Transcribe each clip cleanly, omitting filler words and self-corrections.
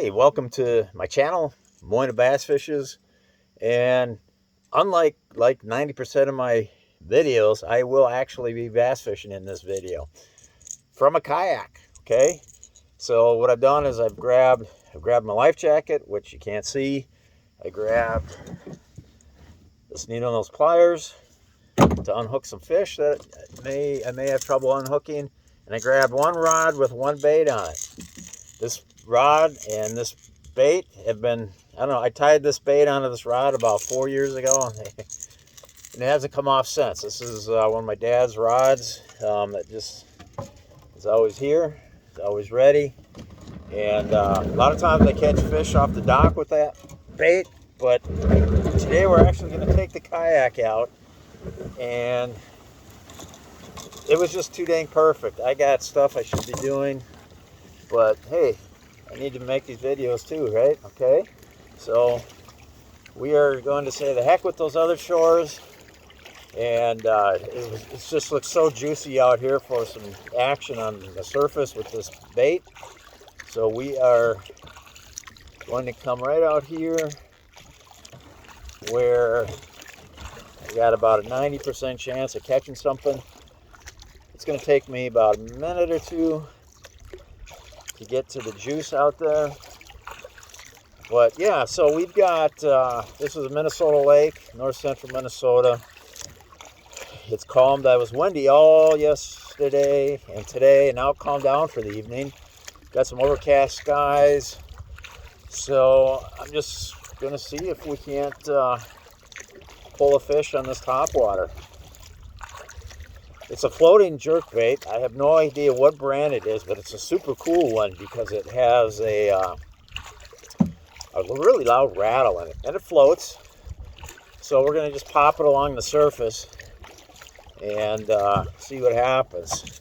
Hey, welcome to my channel, Moina Bass Fishes. And unlike 90% of my videos, I will actually be bass fishing in this video from a kayak. Okay, so what I've done is I've grabbed my life jacket, which you can't see. I grabbed this needle-nose pliers to unhook some fish that I may have trouble unhooking, and I grabbed one rod with one bait on it. This rod and this bait have been, I don't know, I tied this bait onto this rod about 4 years ago, and it hasn't come off since. This is one of my dad's rods that just is always here, it's always ready. And a lot of times I catch fish off the dock with that bait, but today we're actually going to take the kayak out, and it was just too dang perfect. I got stuff I should be doing, but hey, I need to make these videos too, right? Okay, so we are going to say the heck with those other shores, and it just looks so juicy out here for some action on the surface with this bait. So we are going to come right out here where I got about a 90% chance of catching something. It's going to take me about a minute or two to get to the juice out there. But yeah, so we've got, this is a Minnesota lake, north central Minnesota. It's calmed. I was windy all yesterday and today, and now it calmed down for the evening. Got some overcast skies. So I'm just going to see if we can't pull a fish on this topwater. It's a floating jerkbait. I have no idea what brand it is, but it's a super cool one because it has a really loud rattle in it, and it floats. So we're going to just pop it along the surface and see what happens.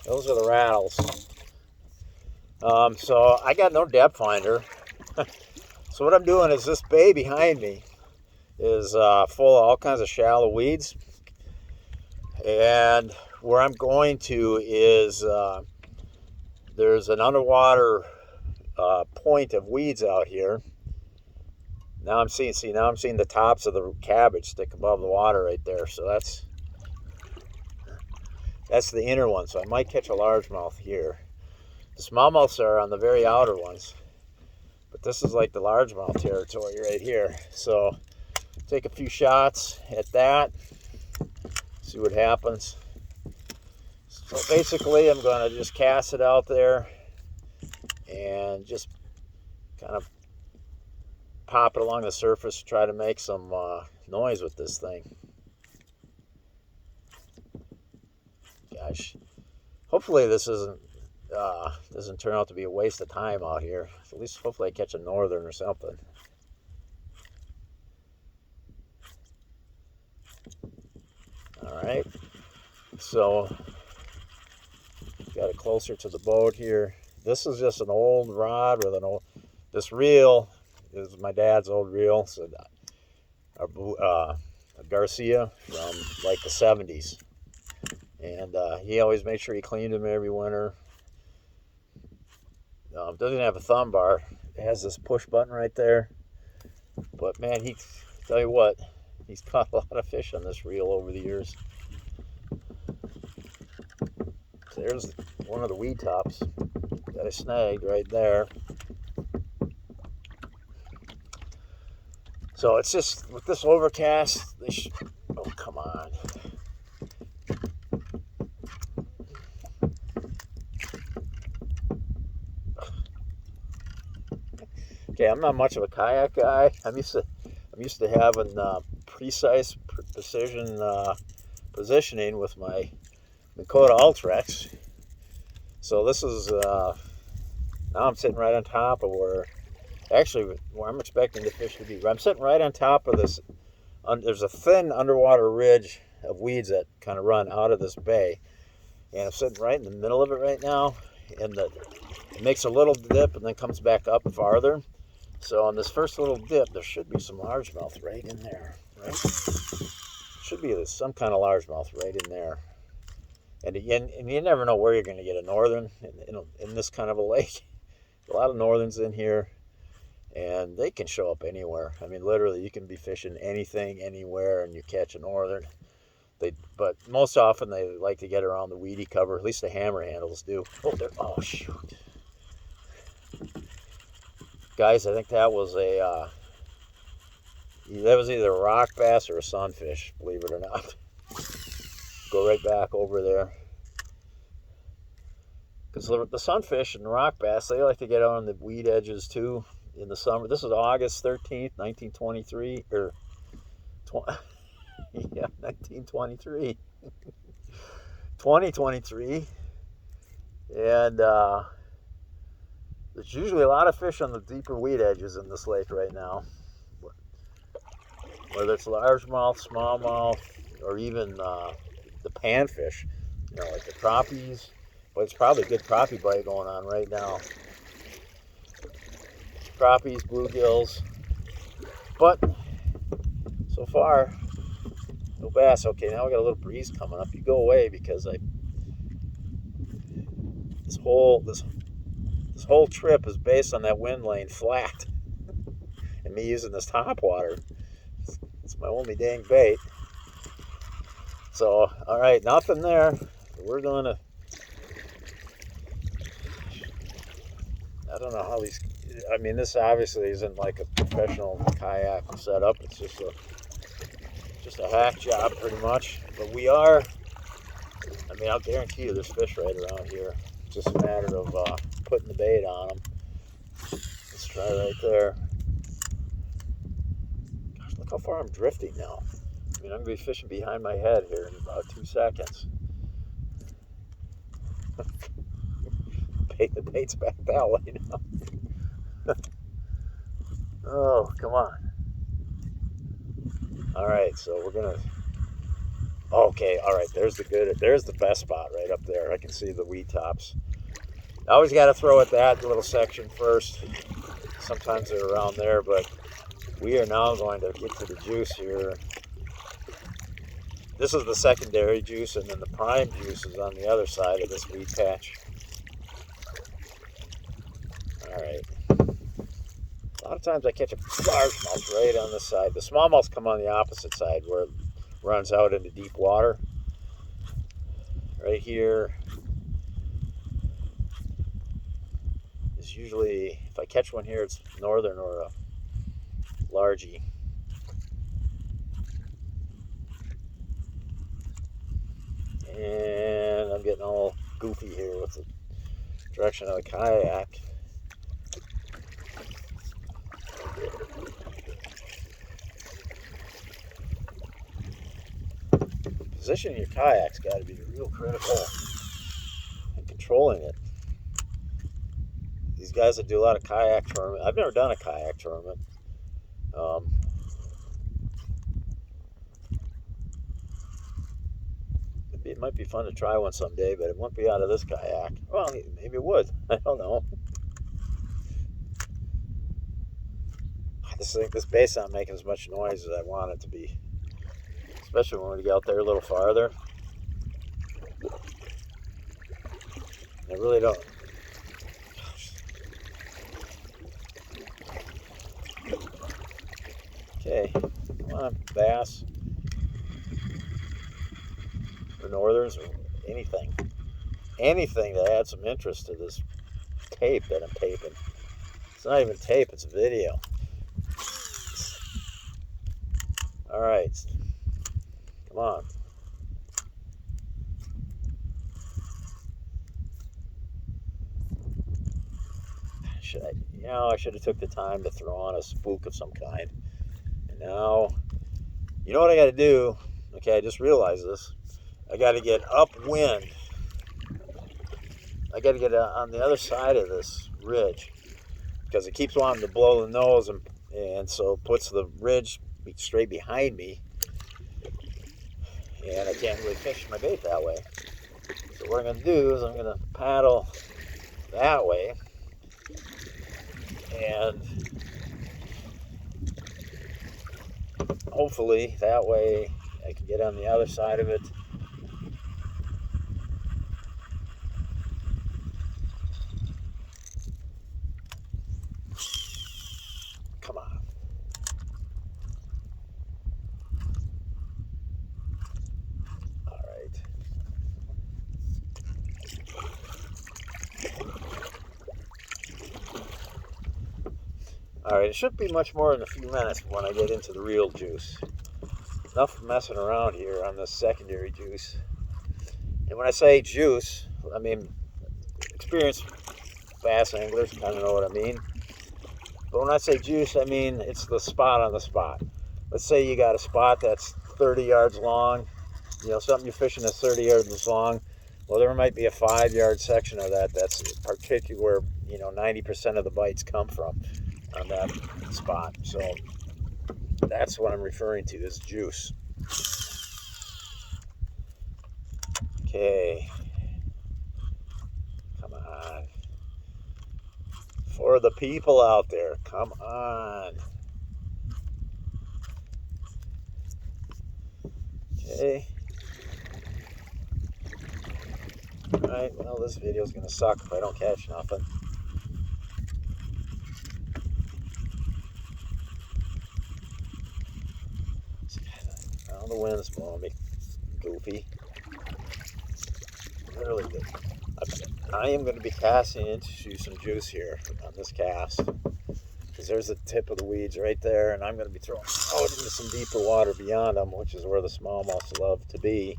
Those are the rattles. So I got no depth finder. So what I'm doing is this bay behind me is full of all kinds of shallow weeds, and where I'm going to is there's an underwater point of weeds out here. Now I'm seeing the tops of the cabbage stick above the water right there, so that's the inner one. So I might catch a largemouth here. The smallmouths are on the very outer ones, but this is like the largemouth territory right here. So take a few shots at that, see what happens. So basically I'm going to just cast it out there and just kind of pop it along the surface, try to make some noise with this thing. Gosh, hopefully this doesn't turn out to be a waste of time out here. At least hopefully I catch a northern or something. Alright, so got it closer to the boat here. This is just an old rod with this reel is my dad's old reel. So a Garcia from like the 70s. And he always made sure he cleaned them every winter. Doesn't have a thumb bar. It has this push button right there. But man, tell you what, he's caught a lot of fish on this reel over the years. So there's one of the weed tops that I snagged right there. So it's just with this overcast, oh, come on. Okay, I'm not much of a kayak guy. I'm used to having precise precision positioning with my Dakota Ultrex. So this is now I'm sitting right on top of where I'm expecting the fish to be. I'm sitting right on top of this. There's a thin underwater ridge of weeds that kind of run out of this bay, and I'm sitting right in the middle of it right now. And it makes a little dip and then comes back up farther. So on this first little dip, there should be some largemouth right in there, right? Should be some kind of largemouth right in there. And you never know where you're going to get a northern in this kind of a lake. A lot of northerns in here, and they can show up anywhere. I mean, literally, you can be fishing anything, anywhere, and you catch a northern. But most often they like to get around the weedy cover. At least the hammer handles do. Oh shoot, guys! I think that was either a rock bass or a sunfish. Believe it or not. Go right back over there. Because the sunfish and the rock bass, they like to get on the weed edges too in the summer. This is August 13th, 1923, or yeah, 1923. 2023. And there's usually a lot of fish on the deeper weed edges in this lake right now. Whether it's largemouth, smallmouth, or even the panfish, like the crappies. But it's probably a good crappie bite going on right now. Crappies, bluegills. But so far, no bass. Okay, now we got a little breeze coming up. You go away because this whole trip is based on that wind laying flat and me using this top water. It's my only dang bait. So, all right, nothing there. We're gonna. I don't know how these. I mean, this obviously isn't like a professional kayak setup. It's just a hack job, pretty much. But we are. I mean, I'll guarantee you, there's fish right around here. It's just a matter of putting the bait on them. Let's try right there. Gosh, look how far I'm drifting now. I mean, I'm gonna be fishing behind my head here in about 2 seconds. The bait's back that way now. Oh, come on. All right, so we're gonna. Okay, all right. There's the best spot right up there. I can see the weed tops. I always got to throw at that little section first. Sometimes they're around there, but we are now going to get to the juice here. This is the secondary juice, and then the prime juice is on the other side of this weed patch. All right. A lot of times I catch a largemouth right on this side. The smallmouths come on the opposite side where it runs out into deep water. Right here is usually, if I catch one here, it's northern or a largie. And I'm getting all goofy here with the direction of the kayak. Positioning your kayak's got to be real critical in controlling it. These guys that do a lot of kayak tournament, I've never done a kayak tournament. It might be fun to try one someday, but it won't be out of this kayak. Well, maybe it would. I don't know. This bait's not making as much noise as I want it to be. Especially when we get out there a little farther. I really don't. Okay, come on, bass. Or northerns, or anything. Anything to add some interest to this tape that I'm taping. It's not even tape, it's video. Alright. Come on. I should have took the time to throw on a spook of some kind. And now, you know what I got to do? Okay, I just realized this. I got to get upwind. I got to get on the other side of this ridge because it keeps wanting to blow the nose, and so it puts the ridge straight behind me, and I can't really fish my bait that way. So what I'm going to do is I'm going to paddle that way, and hopefully that way I can get on the other side of it All right, it shouldn't be much more than a few minutes when I get into the real juice. Enough messing around here on this secondary juice. And when I say juice, I mean experienced bass anglers kind of know what I mean. But when I say juice, I mean it's the spot on the spot. Let's say you got a spot that's 30 yards long, you know, something you're fishing that's 30 yards long. Well, there might be a 5-yard section of that that's particular where, you know, 90% of the bites come from on that spot. So that's what I'm referring to as juice. Okay. Come on. For the people out there, come on. Okay. Alright, well, this video is going to suck if I don't catch nothing. Oh, the wind's blowing me goofy. Really good. I am going to be casting into some juice here on this cast. Because there's the tip of the weeds right there, and I'm going to be throwing out into some deeper water beyond them, which is where the smallmouths love to be.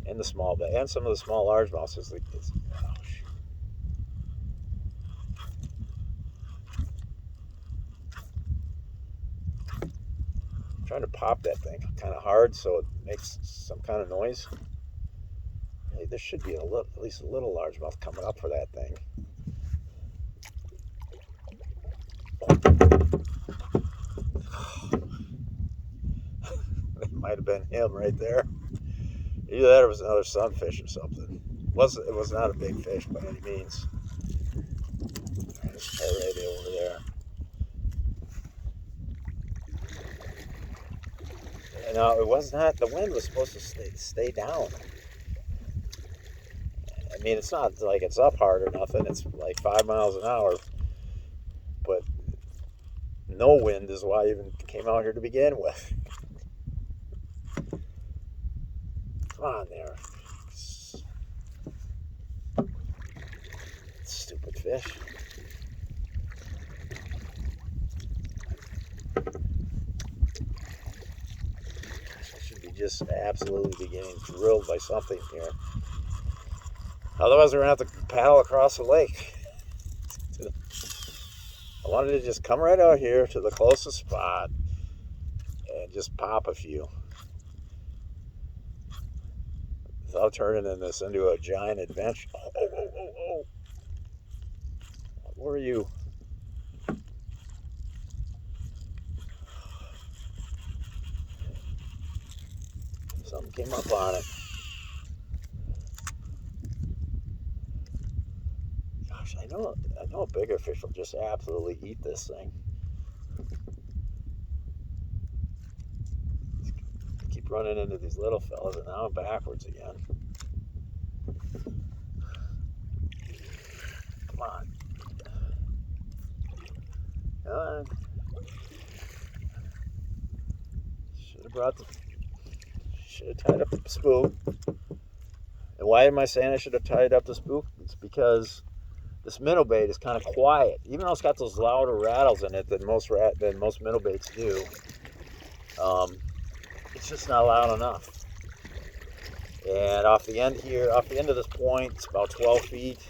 And the small, and some of the small largemouths. Oh, shoot. I'm trying to pop that thing kind of hard so it makes some kind of noise. Hey, there should be at least a little largemouth coming up for that thing. It might have been him right there. Either that or it was another sunfish or something. It was not a big fish by any means. There's a lady over there. No, it was not. The wind was supposed to stay down. I mean, it's not like it's up hard or nothing. It's like 5 miles an hour. But no wind is why I even came out here to begin with. Come on there. Stupid fish. I should be just absolutely getting drilled by something here. Otherwise, we're going to have to paddle across the lake. I wanted to just come right out here to the closest spot and just pop a few. Without turning this into a giant adventure. Oh. What were you? Something came up on it. Gosh, I know a bigger fish will just absolutely eat this thing. Keep running into these little fellas, and now I'm backwards again. Come on. Come on. Should have tied up the spook. And why am I saying I should have tied up the spook? It's because this minnow bait is kind of quiet. Even though it's got those louder rattles in it than most minnow baits do, it's just not loud enough. And off the end of this point, it's about 12 feet.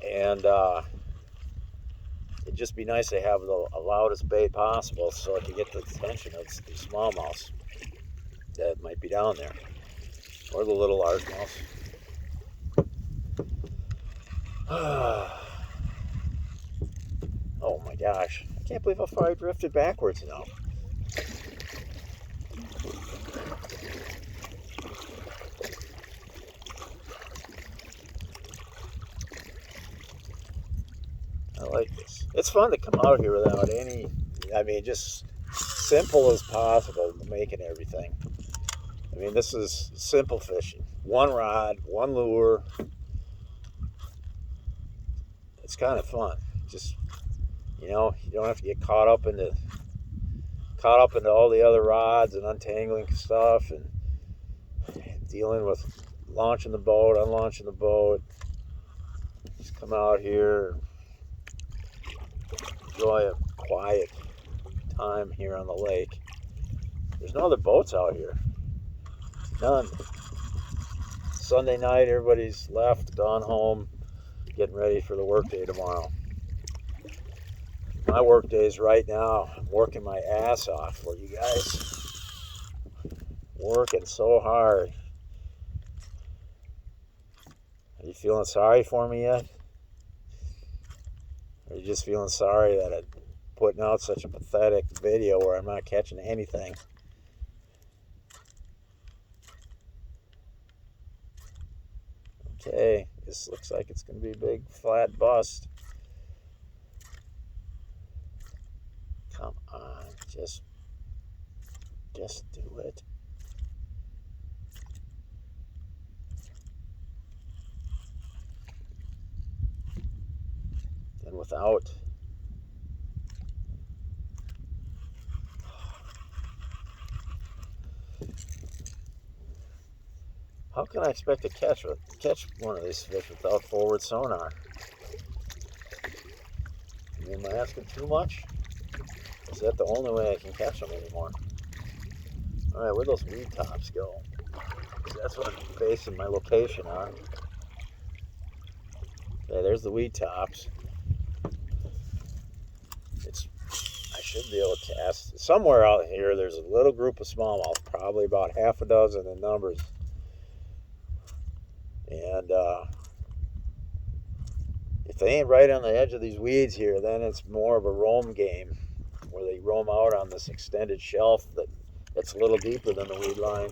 And it'd just be nice to have the loudest bait possible so I could get the attention of these smallmouths that might be down there. Or the little largemouths. Oh my gosh. I can't believe how far I drifted backwards now. I like this. It's fun to come out here without just simple as possible making everything. I mean, this is simple fishing. One rod, one lure. It's kind of fun. Just, you don't have to get caught up into all the other rods and untangling stuff and dealing with launching the boat, unlaunching the boat. Just come out here, enjoy a quiet time here on the lake. There's no other boats out here. None. Sunday night, everybody's left, gone home, getting ready for the workday tomorrow. My work day is right now. I'm working my ass off for you guys. Working so hard. Are you feeling sorry for me yet? Or are you just feeling sorry that I'm putting out such a pathetic video where I'm not catching anything? Okay, this looks like it's going to be a big flat bust. Come on, just do it. And without how can I expect to catch one of these fish without forward sonar? I mean, am I asking too much? Is that the only way I can catch them anymore? All right, where'd those weed tops go? That's what I'm basing my location on. Okay, there's the weed tops. I should be able to cast somewhere out here. There's a little group of smallmouth, probably about half a dozen in numbers. And if they ain't right on the edge of these weeds here, then it's more of a roam game where they roam out on this extended shelf that's a little deeper than the weed line.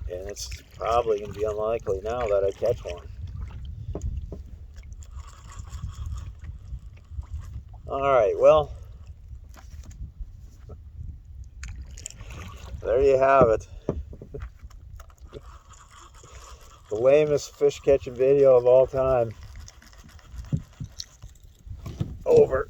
And it's probably going to be unlikely now that I catch one. All right, well, there you have it. The lamest fish catching video of all time. Over.